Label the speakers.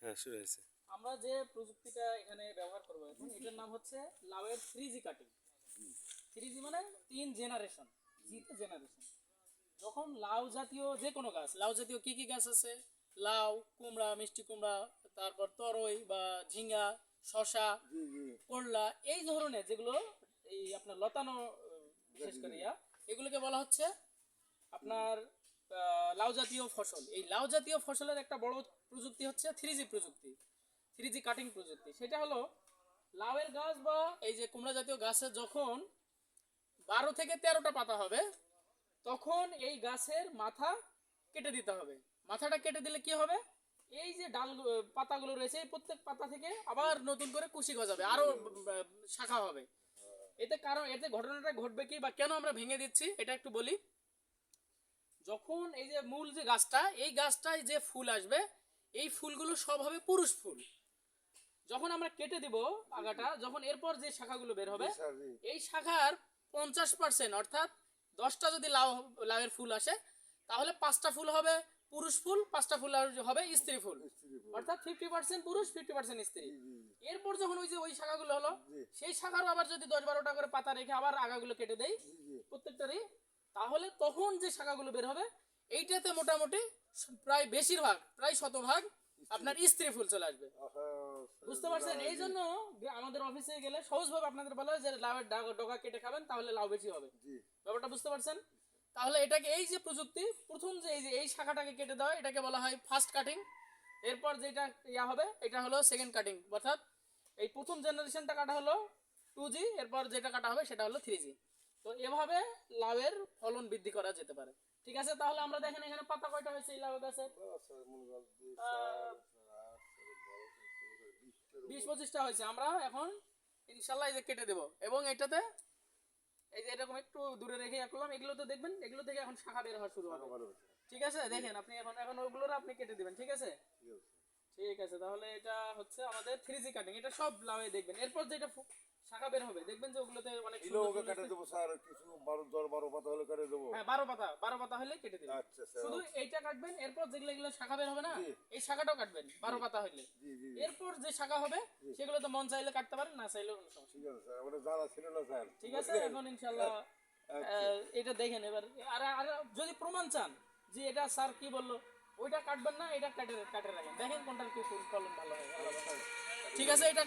Speaker 1: হ্যাঁ, শুরু হয়েছে।
Speaker 2: আমরা যে প্রযুক্তিটা এখানে ব্যবহার করবো এখন, এটার নাম হচ্ছে লাউয়ের 3G কাটিং। 3G মানে 3 জেনারেশন, জিতে জেনারেশন। যখন লাউ জাতীয় যে কোনো গাছ, লাউ জাতীয় কি কি গাছ আছে, লাউ, কুমড়া, মিষ্টি কুমড়া, তারপর তরই বা ঝিঙ্গা, শশা, করলা, এই ধরনের যেগুলো এই আপনার লতানো, বিশেষ করে এগুলোকে বলা হচ্ছে আপনার লাউ জাতীয় ফসল। এই লাউ জাতীয় ফসলের একটা বড় প্রযুক্তি হচ্ছে 3G প্রযুক্তি, 3G কাটিং প্রযুক্তি। সেটা হলো লাউয়ের গাছ বা এই যে কুমড়া জাতীয় গাছে যখন 12 থেকে 13টা পাতা হবে, তখন এই গাছের মাথা কেটে দিতে হবে। মাথাটা কেটে দিলে কি হবে, এই যে ডাল পাতাগুলো রয়েছে, এই প্রত্যেক পাতা থেকে আবার নতুন করে কুশি গজাবে, আরো শাখা হবে। এতে ঘটনাটা ঘটবে কি বা কেন আমরা ভেঙে দিচ্ছি এটা একটু বলি। যখন এই যে মূল যে গাছটা, এই গাছটায় যে ফুল আসবে, এই ফুলগুলো সব হবে পুরুষ ফুল। যখন আমরা কেটে দিব আগাটা, যখন এরপর যে শাখাগুলো বের হবে, এই শাখার 50% অর্থাৎ 10টা যদি লাউয়ের ফুল আসে, তাহলে 5টা ফুল হবে পুরুষ ফুল, 5টা ফুল হবে স্ত্রী ফুল, অর্থাৎ 50% পুরুষ, 50% স্ত্রী। এরপর যখন ওই শাখাগুলো হলো, সেই শাখারও আবার যদি 10-12টা করে পাতা রেখে আবার আগাগুলো কেটে দেই প্রত্যেকটারই, তাহলে তখন যে শাখাগুলো বের হবে, এইটাতে মোটামুটি প্রায় বেশিরভাগ, প্রায় শতভাগ আপনার স্ত্রী ফুল চলে আসবে। বুঝতে পারছেন? এই জন্য আমাদের অফিসে গেলে সহজভাবে আপনাদের বলা হয় যে লাউয়ের ডগা কেটে খাবেন, তাহলে লাউ বেশি হবে। ব্যাপারটা বুঝতে পারছেন? তাহলে এটাকে, এই যে প্রযুক্তি, প্রথম যে এই শাখাটাকে কেটে দেওয়া, এটাকে বলা হয় ফার্স্ট কাটিং। এরপর যেটা হবে, এটা হলো সেকেন্ড কাটিং, অর্থাৎ এই প্রথম জেনারেশনটা কাটা হলো 2G, এরপর যেটা কাটা হবে সেটা হলো 3G। তো এভাবে লাউয়ের ফলন বৃদ্ধি করা যেতে পারে। ঠিক আছে, তাহলে আমরা দেখেন এখানে পাতা কয়টা হয়েছে এই লাউ গাছের, 20-25টা হয়েছে। আমরা এখন ইনশাল্লাহ এই যে কেটে দেবো, এবং এটাতে এই যে এরকম একটু দূরে রেখে রাখলাম, এগুলো তো দেখবেন, এগুলো থেকে এখন শাখা বের হওয়া শুরু হবে। ঠিক আছে, দেখেন আপনি এখন ওগুলোর আপনি কেটে দিবেন। ঠিক আছে, ঠিক আছে। তাহলে এটা হচ্ছে আমাদের 3G কাটিং, এটা সব লাউয়ে দেখবেন। এরপর যেটা শাখা বের হবে, দেখবেন যে ওগুলোতে অনেক সুন্দর
Speaker 3: কেটে দেবো স্যার, কিছু 12 পাতা হলে কেটে দেবো।
Speaker 2: হ্যাঁ, 12 পাতা হলে কেটে দেবেন।
Speaker 3: আচ্ছা স্যার,
Speaker 2: শুধু এইটা কাটবেন, এরপর যেগুলো শাখা বের হবে না, এই শাখাটাও কাটবেন 12 পাতা হলে। এরপর যে শাখা হবে সেগুলো তো মন চাইলে কাটতে পারেন, না চাইলেও কোনো সমস্যা
Speaker 3: ঠিক আছে স্যার, আমাদের জানা ছিল না স্যার।
Speaker 2: ঠিক আছে, এখন ইনশাআল্লাহ এটা দেখেন এবার। আর যদি প্রমাণ চান যে এটা স্যার কি বললো, ওইটা কাটবেন না, এটা কাটে রাখেন, দেখেন কোনটার কি ফলন ভালো হয়। ঠিক আছে, এটা